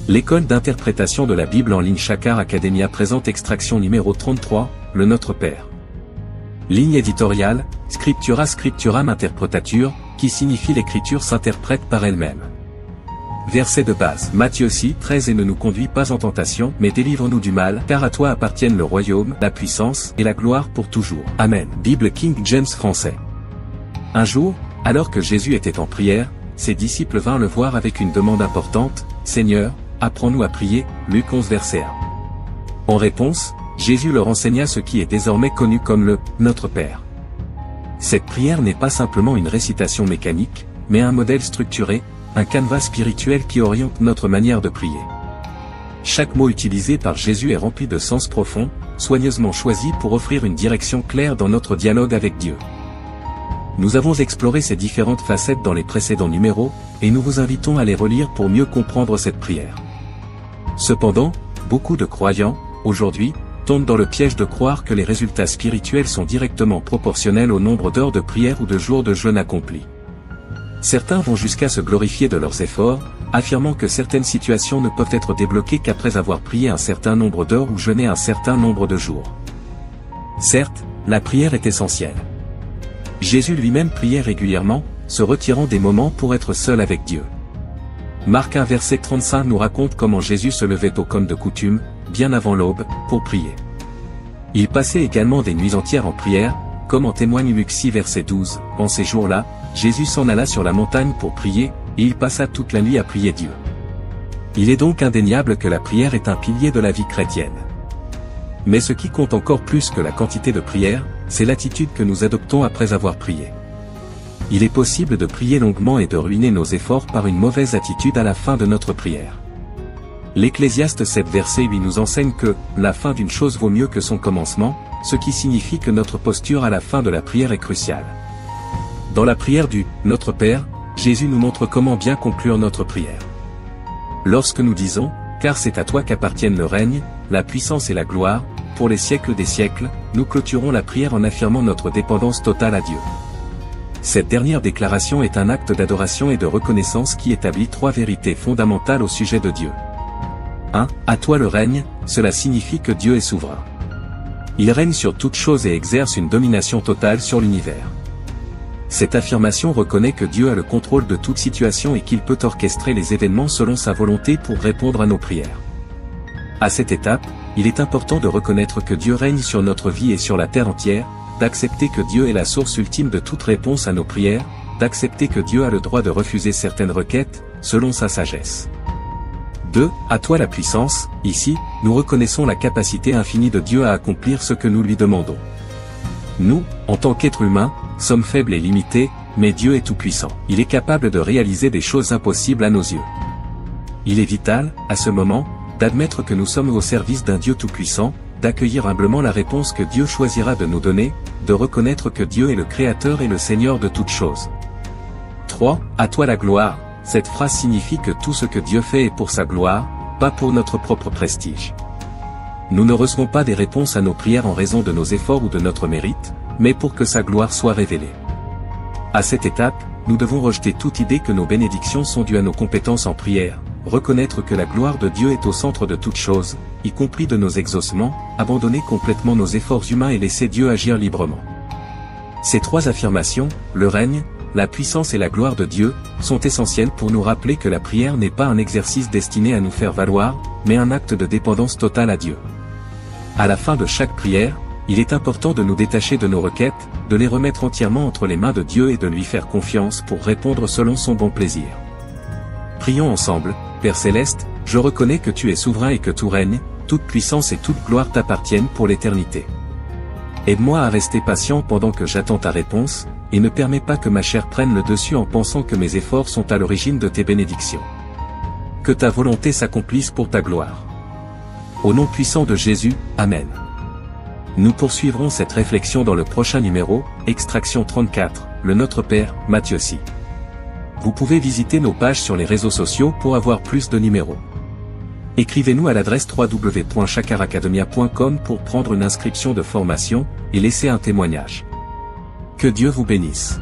L'école d'interprétation de la Bible en ligne Shakar Academia présente extraction numéro 33, le Notre Père. Ligne éditoriale, Scriptura Scripturam Interpretatur, qui signifie l'écriture s'interprète par elle-même. Verset de base. Matthieu 6:13 Et ne nous conduis pas en tentation, mais délivre-nous du mal, car à toi appartiennent le royaume, la puissance, et la gloire pour toujours. Amen. Bible King James français. Un jour, alors que Jésus était en prière, ses disciples vinrent le voir avec une demande importante, « Seigneur, apprends-nous à prier » Luc 11 verset 1. En réponse, Jésus leur enseigna ce qui est désormais connu comme le « Notre Père ». Cette prière n'est pas simplement une récitation mécanique, mais un modèle structuré, un canevas spirituel qui oriente notre manière de prier. Chaque mot utilisé par Jésus est rempli de sens profond, soigneusement choisi pour offrir une direction claire dans notre dialogue avec Dieu. Nous avons exploré ces différentes facettes dans les précédents numéros, et nous vous invitons à les relire pour mieux comprendre cette prière. Cependant, beaucoup de croyants, aujourd'hui, tombent dans le piège de croire que les résultats spirituels sont directement proportionnels au nombre d'heures de prière ou de jours de jeûne accomplis. Certains vont jusqu'à se glorifier de leurs efforts, affirmant que certaines situations ne peuvent être débloquées qu'après avoir prié un certain nombre d'heures ou jeûné un certain nombre de jours. Certes, la prière est essentielle. Jésus lui-même priait régulièrement, se retirant des moments pour être seul avec Dieu. Marc 1 verset 35 nous raconte comment Jésus se levait comme de coutume, bien avant l'aube, pour prier. Il passait également des nuits entières en prière, comme en témoigne Luc 6 verset 12, en ces jours-là, Jésus s'en alla sur la montagne pour prier, et il passa toute la nuit à prier Dieu. Il est donc indéniable que la prière est un pilier de la vie chrétienne. Mais ce qui compte encore plus que la quantité de prière, c'est l'attitude que nous adoptons après avoir prié. Il est possible de prier longuement et de ruiner nos efforts par une mauvaise attitude à la fin de notre prière. L'Ecclésiaste 7 verset 8 nous enseigne que « la fin d'une chose vaut mieux que son commencement », ce qui signifie que notre posture à la fin de la prière est cruciale. Dans la prière du « Notre Père », Jésus nous montre comment bien conclure notre prière. Lorsque nous disons « Car c'est à toi qu'appartiennent le règne, la puissance et la gloire, pour les siècles des siècles », nous clôturons la prière en affirmant notre dépendance totale à Dieu. Cette dernière déclaration est un acte d'adoration et de reconnaissance qui établit trois vérités fondamentales au sujet de Dieu. 1. À toi le règne, cela signifie que Dieu est souverain. Il règne sur toute chose et exerce une domination totale sur l'univers. Cette affirmation reconnaît que Dieu a le contrôle de toute situation et qu'il peut orchestrer les événements selon sa volonté pour répondre à nos prières. À cette étape, il est important de reconnaître que Dieu règne sur notre vie et sur la terre entière, d'accepter que Dieu est la source ultime de toute réponse à nos prières, d'accepter que Dieu a le droit de refuser certaines requêtes, selon sa sagesse. 2. À toi la puissance, ici, nous reconnaissons la capacité infinie de Dieu à accomplir ce que nous lui demandons. Nous, en tant qu'êtres humains, sommes faibles et limités, mais Dieu est tout-puissant. Il est capable de réaliser des choses impossibles à nos yeux. Il est vital, à ce moment, d'admettre que nous sommes au service d'un Dieu tout-puissant, d'accueillir humblement la réponse que Dieu choisira de nous donner, de reconnaître que Dieu est le Créateur et le Seigneur de toutes choses. 3. À toi la gloire. Cette phrase signifie que tout ce que Dieu fait est pour sa gloire, pas pour notre propre prestige. Nous ne recevons pas des réponses à nos prières en raison de nos efforts ou de notre mérite, mais pour que sa gloire soit révélée. À cette étape, nous devons rejeter toute idée que nos bénédictions sont dues à nos compétences en prière, reconnaître que la gloire de Dieu est au centre de toutes choses, y compris de nos exaucements, abandonner complètement nos efforts humains et laisser Dieu agir librement. Ces trois affirmations, le règne, la puissance et la gloire de Dieu, sont essentielles pour nous rappeler que la prière n'est pas un exercice destiné à nous faire valoir, mais un acte de dépendance totale à Dieu. À la fin de chaque prière, il est important de nous détacher de nos requêtes, de les remettre entièrement entre les mains de Dieu et de lui faire confiance pour répondre selon son bon plaisir. Prions ensemble. Père Céleste, je reconnais que tu es souverain et que tout règne, toute puissance et toute gloire t'appartiennent pour l'éternité. Aide-moi à rester patient pendant que j'attends ta réponse, et ne permets pas que ma chair prenne le dessus en pensant que mes efforts sont à l'origine de tes bénédictions. Que ta volonté s'accomplisse pour ta gloire. Au nom puissant de Jésus, Amen. Nous poursuivrons cette réflexion dans le prochain numéro, extraction 34, le Notre Père, Matthieu 6. Vous pouvez visiter nos pages sur les réseaux sociaux pour avoir plus de numéros. Écrivez-nous à l'adresse www.shakaracademia.com pour prendre une inscription de formation, et laisser un témoignage. Que Dieu vous bénisse.